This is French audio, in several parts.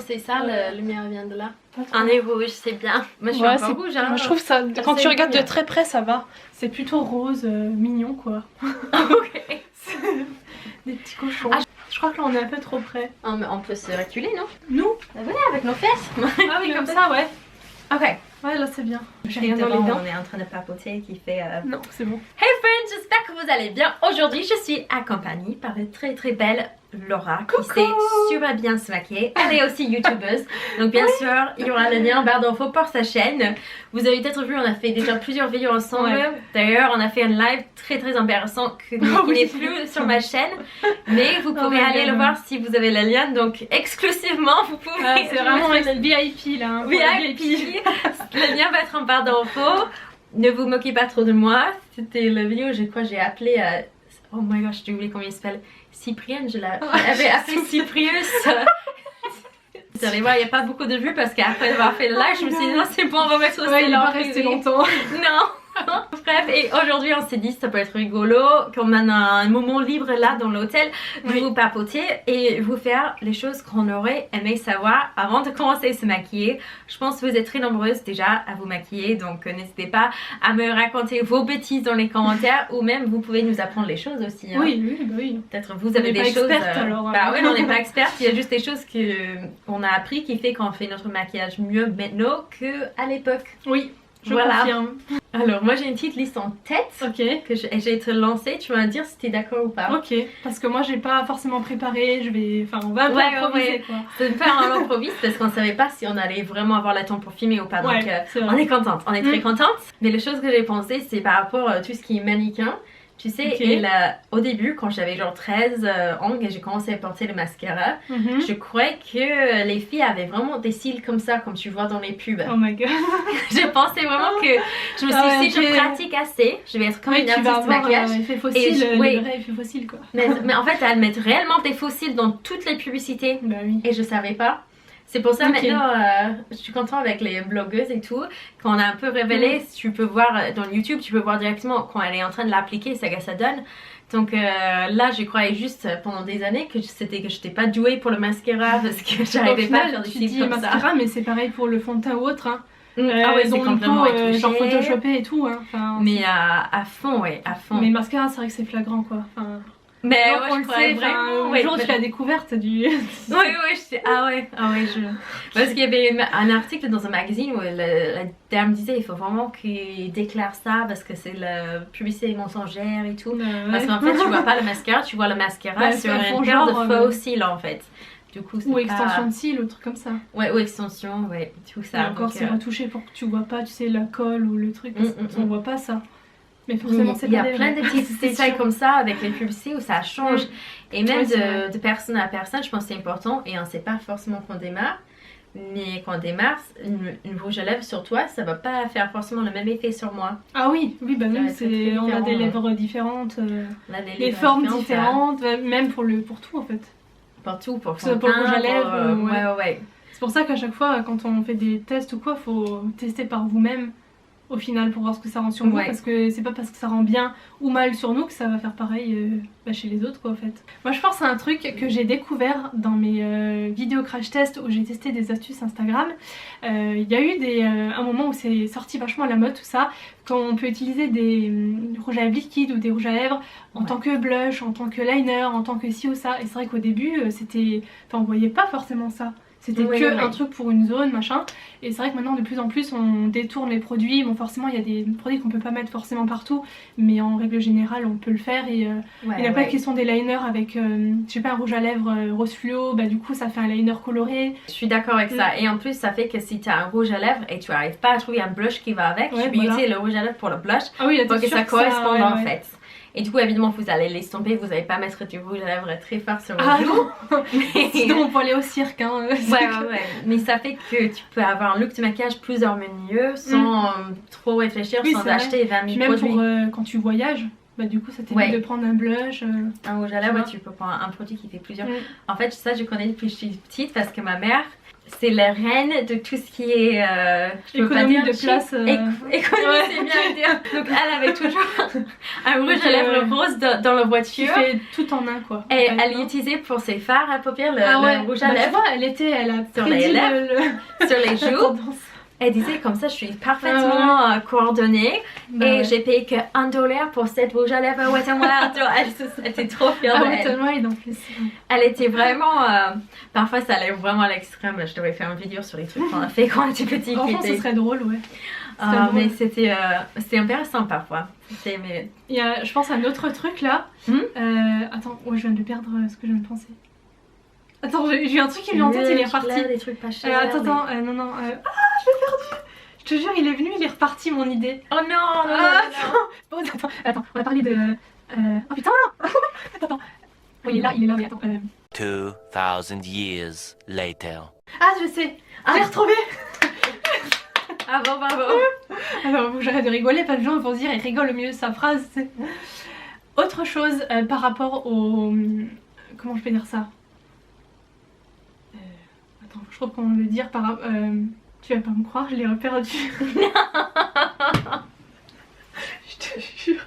c'est ça, la lumière vient de là. On est rouge, c'est bien. Moi je suis un peu rouge. Hein. Moi, je trouve ça, quand tu regardes de très près, ça va. C'est plutôt rose, mignon quoi. Ok. Des petits cochons. Je crois que là on est un peu trop près. Oh, mais on peut se reculer, non? Nous? Venez avec nos fesses. Ah oui, comme ça, ouais. Ok. Ouais, là c'est bien. J'ai Rien rien dans les dents. On est en train de papoter qui fait... Non, c'est bon. Hey friends, j'espère que vous allez bien. Aujourd'hui, je suis accompagnée par une très très belle Laura qui sait super bien se maquiller. Elle est aussi youtubeuse. Donc bien sûr, il y aura le lien en barre d'infos pour sa chaîne. Vous avez peut-être vu, on a fait déjà plusieurs vidéos ensemble. Ouais. D'ailleurs, on a fait un live très très intéressant qui n'est plus sur ma chaîne. Mais vous pourrez aller le voir si vous avez le lien. Donc exclusivement, vous pouvez... c'est vraiment une VIP là. Hein, VIP. Le lien va être en barre d'infos. Ne vous moquez pas trop de moi. C'était la vidéo, je crois, j'ai appelé... Oh my gosh, j'ai oublié comment il s'appelle. Cyprienne, je l'avais appelé Cyprius. Vous allez voir, il n'y a pas beaucoup de vues parce qu'après avoir fait le live, je me suis dit non, c'est bon, on va mettre aussi il va rester longtemps. Non. Bref, et aujourd'hui on s'est dit ça peut être rigolo, qu'on a un moment libre là dans l'hôtel, de vous papoter et vous faire les choses qu'on aurait aimé savoir avant de commencer à se maquiller. Je pense que vous êtes très nombreuses déjà à vous maquiller, donc n'hésitez pas à me raconter vos bêtises dans les commentaires ou même vous pouvez nous apprendre les choses aussi. Hein. Oui. Peut-être vous avez des choses... alors, bah oui, on n'est pas experte, il y a juste des choses qu'on a appris qui fait qu'on fait notre maquillage mieux maintenant qu'à l'époque. Oui. Je confirme. Alors moi j'ai une petite liste en tête que j'ai été lancée, tu vas me dire si t'es d'accord ou pas. Ok, parce que moi j'ai pas forcément préparé, on va un peu improviser quoi. C'est pas un improvise parce qu'on savait pas si on allait vraiment avoir le temps pour filmer ou pas, donc on est contente, on est très contente. Mais les choses que j'ai pensé c'est par rapport à tout ce qui est mannequin. Tu sais, et là, au début, quand j'avais genre 13 ans et j'ai commencé à porter le mascara, je croyais que les filles avaient vraiment des cils comme ça, comme tu vois dans les pubs. Oh my god. Je pensais vraiment que je me suis dit, si je pratique assez, je vais être comme une artiste de maquillage. Effet fossile, le vrai effet fossile quoi. Mais en fait, elles mettent réellement des fossiles dans toutes les publicités. Bah oui. Et je savais pas. C'est pour ça maintenant, je suis contente avec les blogueuses et tout. Quand on a un peu révélé, tu peux voir dans YouTube, tu peux voir directement quand elle est en train de l'appliquer, ce que ça donne. Donc là, je croyais juste pendant des années que j'étais pas douée pour le mascara parce que j'arrivais pas à faire des cils comme mascara, ça. Mais c'est pareil pour le fond de teint ou autre. Hein. Ah ouais, c'est complètement genre photoshopé et tout. Hein. Enfin, mais à fond, ouais, à fond. Mais le mascara, c'est vrai que c'est flagrant quoi. Enfin, mais ouais, on le sait vraiment. Un jour tu l'as découverte du... Parce qu'il y avait un article dans un magazine où la dame disait il faut vraiment qu'il déclare ça parce que c'est la publicité mensongère et tout. Parce qu'en fait tu vois pas le mascara, tu vois le mascara sur une paire de faux cils en fait. Du coup, ou extension de cils ou truc comme ça. Ouais, ou extension, tout ça. Et encore c'est retouché pour que tu vois pas, tu sais, la colle ou le truc, on voit pas ça. Mais forcément, il y a plein de petits détails comme ça avec les publicités où ça change. Et même de personne à personne, je pense que c'est important. Et on ne sait pas forcément qu'on démarre. Mais quand on démarre, une rouge à lèvres sur toi, ça va pas faire forcément le même effet sur moi. Ah oui, bah nous, on a des lèvres différentes, des formes différentes, même pour tout en fait. Pour tout, pour le rouge à lèvres. Ouais. C'est pour ça qu'à chaque fois, quand on fait des tests ou quoi, faut tester par vous-même. Au final pour voir ce que ça rend sur vous parce que c'est pas parce que ça rend bien ou mal sur nous que ça va faire pareil chez les autres quoi en fait. Moi je pense à un truc que j'ai découvert dans mes vidéos crash test où j'ai testé des astuces Instagram. Il y a eu un moment où c'est sorti vachement à la mode tout ça, quand on peut utiliser des rouges à lèvres liquides ou des rouges à lèvres en tant que blush, en tant que liner, en tant que ci ou ça, et c'est vrai qu'au début on voyait pas forcément ça. C'était un truc pour une zone, machin. Et c'est vrai que maintenant, de plus en plus, on détourne les produits. Bon, forcément, il y a des produits qu'on peut pas mettre forcément partout. Mais en règle générale, on peut le faire. Et il n'y a pas qui sont des liners avec, je sais pas, un rouge à lèvres rose fluo. Bah, du coup, ça fait un liner coloré. Je suis d'accord avec ça. Et en plus, ça fait que si tu as un rouge à lèvres et tu n'arrives pas à trouver un blush qui va avec, tu peux utiliser le rouge à lèvres pour le blush. Ah oui, pour que ça corresponde en fait. Et du coup, évidemment, vous allez l'estomper, vous n'allez pas mettre du rouge à lèvres très fort sur vos joues. Sinon, on peut aller au cirque. Hein, ouais. Mais ça fait que tu peux avoir un look de maquillage plus harmonieux sans trop réfléchir, sans acheter 20 000 produits. Même pour quand tu voyages, bah du coup, ça t'évite de prendre un blush. Un rouge à lèvres, tu peux prendre un produit qui fait plusieurs. En fait, ça, je connais depuis que je suis petite parce que ma mère, c'est la reine de tout ce qui est je peux pas économie dire de place. économie, c'est bien à dire. Donc elle avait toujours un rouge à lèvres rose dans la Qui voiture. fait tout en un quoi. Et elle l'utilisait pour ses fards à paupières, le rouge à Tu lèvres vois, elle a sur prédit les lèvres, sur les la joues. tendance. Elle disait comme ça, je suis parfaitement coordonnée. Bah Et ouais. j'ai payé que $1 pour cette rouge à lèvres Wet n Wild. Elle était trop fière Ah de ouais, elle. tellement il en plus. Elle était vraiment. Parfois, ça allait vraiment à l'extrême. Je devrais faire une vidéo sur les trucs qu'on a fait quand on était petit. Franchement, ce serait drôle, ouais. Mais c'était intéressant parfois. Mais... Il y a, je pense, un autre truc là. Attends, ouais, je viens de perdre ce que je viens de penser. Attends, j'ai eu un truc qui m'est en tête, il est reparti. Des trucs pas chers. Attends, non. Ah, je l'ai perdu. Je te jure, il est venu, il est reparti mon idée. Oh non, non, Ah, non, non. Bon, attends, on va parler de. Oh putain. Attends. Oui, il est là, mais attends. 2000 years later. Ah, je sais. J'ai retrouvé. Ah bon, bravo. Alors, faut que j'arrête de rigoler, pas de gens vont se dire, il rigole au milieu de sa phrase. Autre chose par rapport au. Comment je peux dire ça Attends, je reprends le dire par. Tu vas pas me croire, je l'ai reperdu. Je te jure.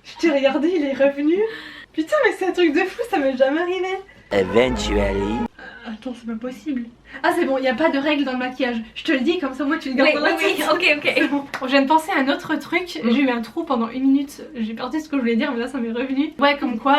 Je t'ai regardé, il est revenu. Putain, mais c'est un truc de fou, ça m'est jamais arrivé. Eventually. Attends, c'est pas possible. Ah, c'est bon, il n'y a pas de règles dans le maquillage. Je te le dis, comme ça, moi, tu le gardes Oui, dans la oui, tête. oui, ok. C'est bon. Je viens de penser à un autre truc. J'ai eu un trou pendant 1 minute. J'ai perdu ce que je voulais dire, mais là, ça m'est revenu. Ouais, comme quoi,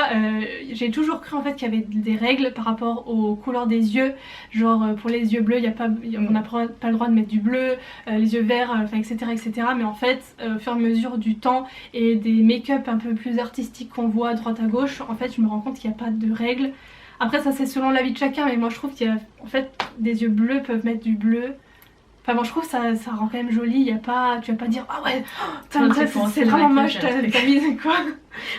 j'ai toujours cru en fait qu'il y avait des règles par rapport aux couleurs des yeux. Genre, pour les yeux bleus, on n'a pas le droit de mettre du bleu. Les yeux verts, etc., etc. Mais en fait, au fur et à mesure du temps et des make-up un peu plus artistiques qu'on voit à droite à gauche, en fait, je me rends compte qu'il n'y a pas de règles. Après ça c'est selon l'avis de chacun, mais moi je trouve qu'il y a en fait des yeux bleus peuvent mettre du bleu. Enfin moi je trouve ça rend quand même joli, il y a pas, tu vas pas dire ah ouais, c'est vraiment moche, t'as mis quoi.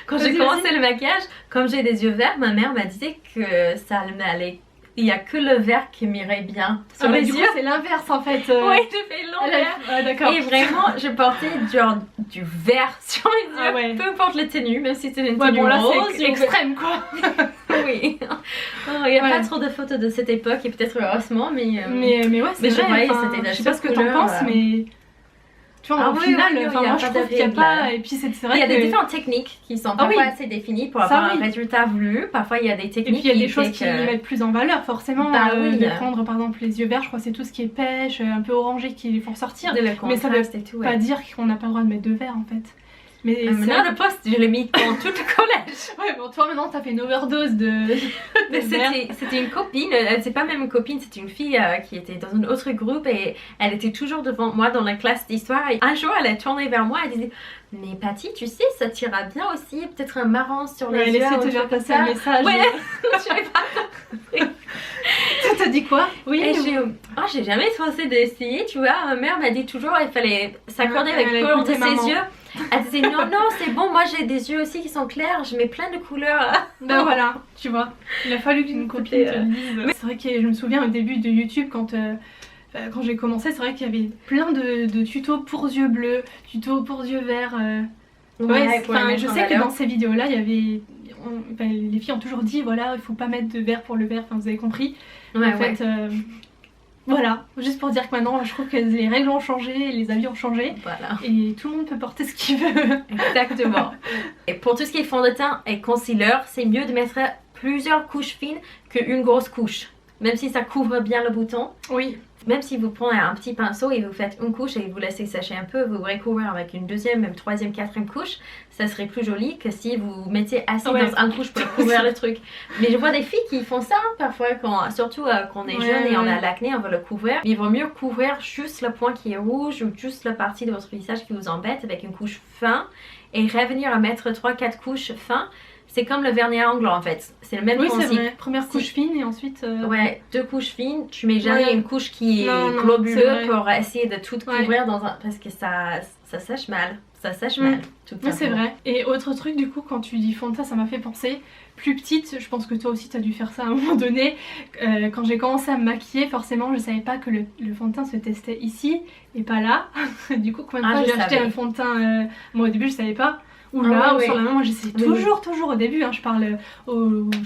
Quand j'ai commencé le maquillage, comme j'ai des yeux verts, ma mère m'a dit que ça m'allait. Il y a que le vert qui m'irait bien sur les du yeux. coup c'est l'inverse en fait. Oui, je fais l'envers. Ah, d'accord. Et vraiment, je portais genre du vert sur les yeux, Ah ouais. peu importe la tenue, même si c'était une Ouais tenue bon là rose. c'est extrême quoi. Oui. Il n'y a pas trop de photos de cette époque et peut-être heureusement, mais ouais c'est mais je vrai. voyais, Enfin, c'était la je sais pas ce que t'en couleur, penses mais tu vois, Ah au oui, final, oui, enfin, il y a moi je pas trouve de qu'il n'y a règles. pas. Et puis c'est vrai il y a que. des différentes techniques qui sont Ah parfois oui. assez définies pour Ça, avoir oui. un résultat voulu. Parfois il y a des Et techniques puis il y a des qui choses fait qui que- mettent plus en valeur forcément. Bah oui. De prendre par exemple les yeux verts, je crois que c'est tout ce qui est pêche, un peu orangé qui les font sortir. de le Mais ça contraste et tout. Pas Ouais. dire qu'on n'a pas le droit de mettre de vert en fait. Mais c'est Maintenant vrai le poste, je l'ai mis dans tout le collège. que- Ouais, bon, toi maintenant t'as fait une overdose de. Mais de vert. c'était une copine, c'est pas même une copine, c'était une fille qui était dans un autre groupe et elle était toujours devant moi dans la classe d'histoire. Et un jour elle a tourné vers moi et disait mais Patty, tu sais, ça t'ira bien aussi, peut-être un marron sur les Ouais, elle yeux. essaie ou de te un faire truc comme passer ça. un message. Ouais, je savais pas. T'as dit quoi? Oui, Et j'ai jamais pensé d'essayer, tu vois. Ma mère m'a dit toujours il fallait s'accorder avec Elle a le couleur de écouté maman. ses yeux. Elle disait non, non, c'est bon, moi j'ai des yeux aussi qui sont clairs, je mets plein de couleurs là. Ben voilà, tu vois. Il a fallu qu'une copine te le dise. C'est vrai que je me souviens au début de YouTube quand j'ai commencé, c'est vrai qu'il y avait plein de tutos pour yeux bleus, tutos pour yeux verts. Ouais, pour les mettre je en sais que valeur. dans ces vidéos-là, il y avait. Les filles ont toujours dit voilà, il faut pas mettre de vert pour le vert, enfin vous avez compris. Ouais, En fait, voilà, juste pour dire que maintenant je trouve que les règles ont changé, les avis ont changé voilà. et tout le monde peut porter ce qu'il veut. Exactement. Et pour tout ce qui est fond de teint et concealer, c'est mieux de mettre plusieurs couches fines qu'une grosse couche. Même si ça couvre bien le bouton. Oui, Même si vous prenez un petit pinceau et vous faites une couche et vous laissez sécher un peu, vous recouvrez avec une deuxième, même troisième, quatrième couche, ça serait plus joli que si vous mettez assez Ouais. dans une couche pour couvrir le truc. Mais je vois des filles qui font ça hein, parfois, surtout quand on est Ouais, jeune et on a ouais. l'acné, on veut le couvrir. Mais il vaut mieux couvrir juste le point qui est rouge ou juste la partie de votre visage qui vous embête avec une couche fin et revenir à mettre 3-4 couches fins. C'est comme le vernis à ongles en fait, c'est le même oui c'est principe. vrai. Première couche fine et ensuite. Ouais, 2 couches fines, tu mets jamais Ouais. une couche qui est Non, non, c'est globuleuse vrai. pour essayer de tout Ouais. couvrir dans un... parce que ça sèche mal, ça sèche Mm. mal. Tout Oui, c'est simplement. vrai. Et autre truc, du coup, quand tu dis fond de teint, ça m'a fait penser. Plus petite, je pense que toi aussi, t'as dû faire ça à un moment donné. Quand j'ai commencé à me maquiller, forcément, je savais pas que le fond de teint se testait ici et pas là. Du coup, combien de Ah, fois je j'ai acheté savais. un fond de teint moi, au début, je savais pas. Ou Ah là, ouais, ou sur ouais. la main, moi j'essayais Oui, toujours au début. Hein, je parle je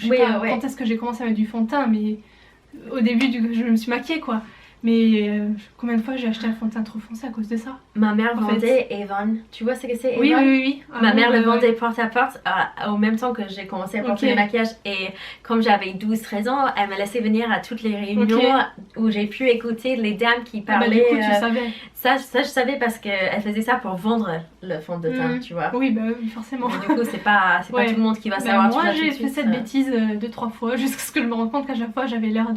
sais Oui, pas ouais. quand est-ce que j'ai commencé à mettre du fond de teint, mais au début, je me suis maquillée quoi. Mais combien de fois j'ai acheté un fond de teint trop foncé à cause de ça? Ma mère En vendait Avon. Tu vois ce que c'est Avon? Oui. Ma mère le vendait porte à porte au même temps que j'ai commencé à porter le maquillage. Et comme j'avais 12-13 ans, elle m'a laissé venir à toutes les réunions où j'ai pu écouter les dames qui parlaient. Du coup, tu savais. Ça, je savais parce qu'elle faisait ça pour vendre le fond de teint, tu vois. Oui, bah oui, forcément. Mais du coup, c'est pas tout le monde qui va savoir. Moi, j'ai fait cette bêtise 2-3 fois jusqu'à ce que je me rende compte qu'à chaque fois, j'avais l'air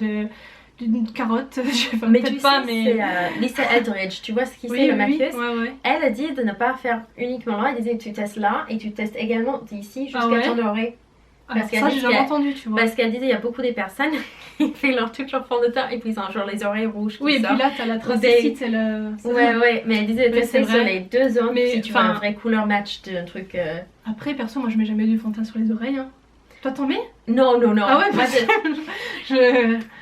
d'une carotte, je sais pas, mais tu pas, sais, mais... c'est Lisa Eldridge, tu vois ce qui c'est, le maquilleuse. Ouais. Elle a dit de ne pas faire uniquement là, elle disait que tu testes là et tu testes également ici jusqu'à ton oreille. Parce ça j'ai jamais entendu, tu vois. Parce qu'elle disait il y a beaucoup de personnes qui font tout leur fond de teint et puis ils ont genre les oreilles rouges. Oui, et puis là t'as la tracétite, c'est le... Ouais, mais elle disait de tester sur les deux zones mais, si tu veux un vrai couleur match d'un truc... Après, perso, moi je mets jamais du fond de teint sur les oreilles, hein. Toi t'en mets? Non. Ah ouais,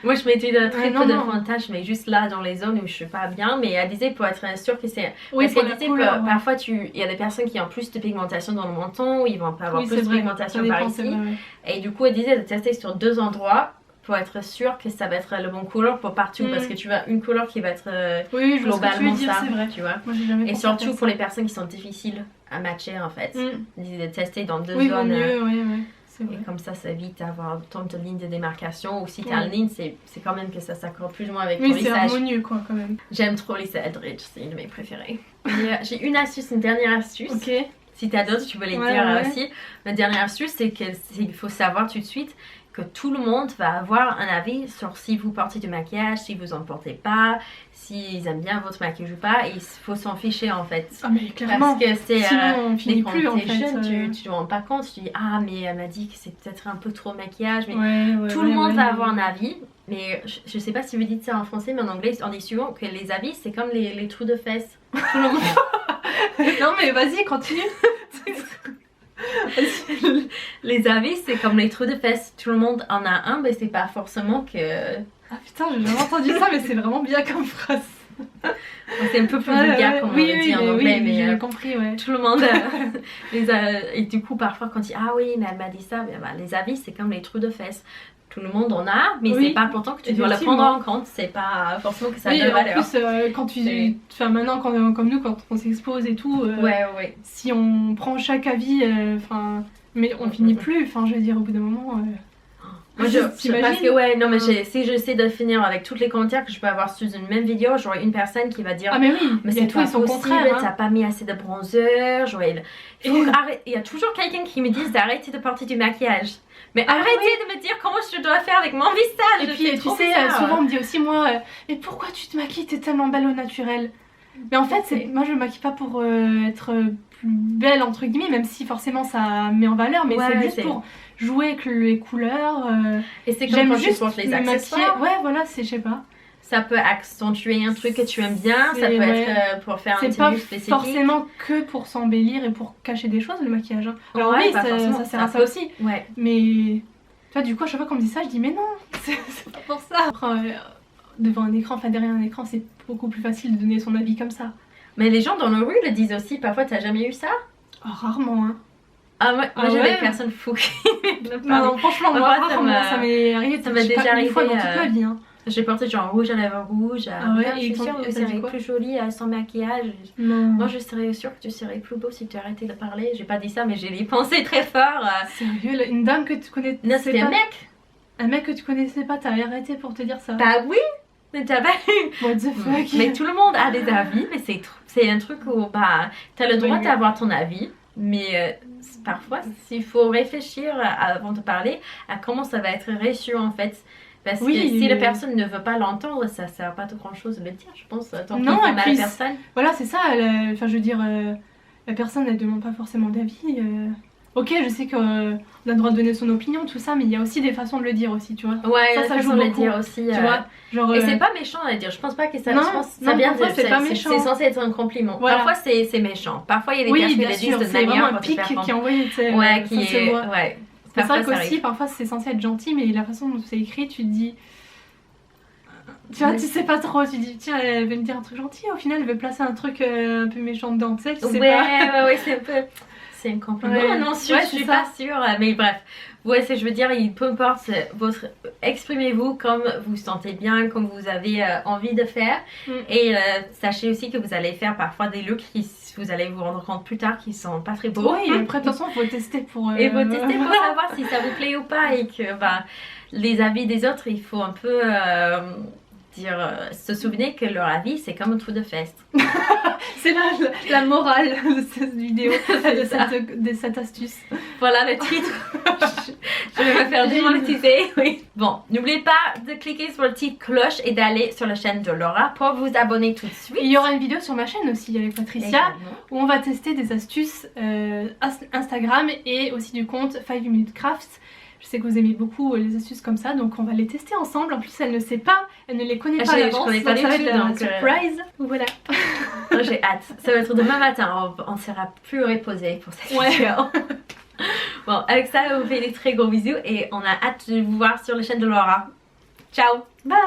moi je mets très peu de fond de teint, je mets juste là dans les zones où je suis pas bien, mais elle disait pour être sûre que c'est... Oui, parce qu'elle disait que parfois il y a des personnes qui ont plus de pigmentation dans le menton, ou ils vont pas avoir plus de pigmentation par ici. Et du coup elle disait de tester sur deux endroits pour être sûre que ça va être le bon couleur pour partout, parce que tu as une couleur qui va être globalement ça, tu vois. Moi, j'ai jamais et surtout pour les personnes qui sont difficiles à matcher en fait, de tester dans deux zones. Oui. Et comme ça évite d'avoir tant de lignes de démarcation. Ou si t'as une ligne, c'est quand même que ça s'accorde plus ou moins avec ton lissage. Oui, c'est harmonieux quoi quand même. J'aime trop Lisa Eldridge, c'est une de mes préférées. J'ai une astuce, une dernière astuce. Ok. Si t'as d'autres, tu peux les dire aussi. Ma dernière astuce, c'est qu'il faut savoir tout de suite que tout le monde va avoir un avis sur si vous portez du maquillage, si vous en portez pas, s'ils aiment bien votre maquillage ou pas, et il faut s'en ficher en fait. Ah mais clairement, parce que c'est on finit plus en fait. Jeune, tu te rends pas compte, tu dis ah mais elle m'a dit que c'est peut-être un peu trop maquillage, mais tout le monde va avoir un avis. Mais je sais pas si vous dites ça en français, mais en anglais on dit souvent que les avis c'est comme les trous de fesses. Tout le monde... Non mais vas-y continue. Les avis c'est comme les trous de fesses, tout le monde en a un, mais c'est pas forcément que... Ah putain, j'ai jamais entendu ça, mais c'est vraiment bien comme phrase. C'est un peu plus vulgaire comme on le dit en anglais, mais j'ai compris, tout le monde et du coup parfois quand on dit ah oui mais elle m'a dit ça, les avis c'est comme les trous de fesses. Tout le monde en a, mais c'est pas pourtant que tu dois le prendre en compte, c'est pas forcément que ça a de valeur. En plus, quand enfin, maintenant, comme nous, quand on s'expose et tout, si on prend chaque avis, mais on finit plus, enfin, je veux dire, au bout d'un moment. Moi, parce que mais si j'essaie de finir avec tous les commentaires que je peux avoir sous une même vidéo, j'aurai une personne qui va dire ah mais oui, mais c'est pas possible, t'as pas mis assez de bronzer, il y a toujours quelqu'un qui me dit d'arrêter de porter du maquillage. Mais arrêtez de me dire comment je dois faire avec mon visage. Et puis tu sais, souvent on me dit aussi moi, mais pourquoi tu te maquilles, t'es tellement belle au naturel. Mais en fait, moi je me maquille pas pour être plus belle entre guillemets, même si forcément ça met en valeur, mais c'est juste pour jouer avec les couleurs. Et c'est comme quand tu portes les accessoires. Ouais, voilà, je sais pas. Ça peut accentuer un truc que tu aimes bien, ça peut être pour faire un tenue spécifique. C'est pas forcément que pour s'embellir et pour cacher des choses le maquillage. Alors oui, ça sert à ça aussi. Ouais. Mais tu vois, du coup, à chaque fois qu'on me dit ça, je dis mais non, c'est pas pour ça. Devant un écran, enfin derrière un écran, c'est beaucoup plus facile de donner son avis comme ça. Mais les gens dans nos rues le disent aussi, parfois t'as jamais eu ça? Oh, rarement, hein. Ah moi j'ai des personnes fous qui non, franchement, moi, ça m'est arrivé, ça m'est déjà arrivé une fois dans toute ma vie, hein. J'ai porté genre rouge à lèvres rouge. Je suis sûre que vous serez plus jolie sans maquillage. Non. Moi je serais sûre que tu serais plus beau si tu arrêtais de parler. J'ai pas dit ça mais j'ai les pensées très fort. Sérieux, une dame que tu connaissais pas? Non, c'était un mec. Un mec que tu connaissais pas, t'as arrêté pour te dire ça? Bah oui. Mais t'as pas eu. What the fuck? Mais tout le monde a des avis, mais c'est un truc où t'as le droit d'avoir ton avis, mais parfois il faut réfléchir avant de parler à comment ça va être reçu en fait. Parce que si la personne ne veut pas l'entendre, ça sert pas de grand chose de le dire, je pense. Tant qu'il fait mal à la personne. Voilà, c'est ça. Enfin, je veux dire, la personne, elle demande pas forcément d'avis. Ok, je sais qu'on a le droit de donner son opinion, tout ça, mais il y a aussi des façons de le dire aussi, tu vois. Ouais, ça joue de le dire aussi. Tu vois, genre, et c'est pas méchant à le dire. Je pense pas que ça. Non, je pense ça vient de. C'est pas méchant. C'est censé être un compliment. Voilà. Parfois c'est méchant. Parfois il y a des personnes qui le disent de c'est manière vraiment un pic qui est envoyé, tu sais. Ouais, qui est. Ouais. C'est vrai qu'aussi, parfois c'est censé être gentil, mais la façon dont c'est écrit, tu te dis. Tu vois, tu sais pas trop, tu dis tiens, elle veut me dire un truc gentil, au final elle veut placer un truc un peu méchant dedans, tu sais, tu sais pas. Ouais, c'est un peu. c'est un compliment. Ouais. Non, je Ouais, suis c'est pas ça. sûre. Mais bref, ouais, je veux dire, peu importe exprimez-vous comme vous sentez bien, comme vous avez envie de faire. Et sachez aussi que vous allez faire parfois des looks qui vous allez vous rendre compte plus tard qu'ils sont pas très beaux. Oui, après de toute façon, il faut tester pour... Et vous testez pour savoir si ça vous plaît ou pas et que les avis des autres, il faut un peu se souvenir que leur avis c'est comme un trou de fest. C'est la morale de cette vidéo, de cette astuce. Voilà le titre. je vais me faire démonétiser. Oui. Bon, n'oubliez pas de cliquer sur le petite cloche et d'aller sur la chaîne de Laura pour vous abonner tout de suite. Il y aura une vidéo sur ma chaîne aussi avec Patricia Également. où on va tester des astuces Instagram et aussi du compte 5 Minute Crafts. Je sais que vous aimez beaucoup les astuces comme ça, donc on va les tester ensemble. En plus, elle ne sait pas, elle ne les connaît pas à Je l'avance, connais pas donc ça va du être tout, un donc, surprise. Voilà. J'ai hâte. Ça va être demain matin. On sera plus reposé pour cette Ouais. vidéo. Bon, avec ça, on vous fait des très gros bisous et on a hâte de vous voir sur la chaîne de Laura. Ciao. Bye.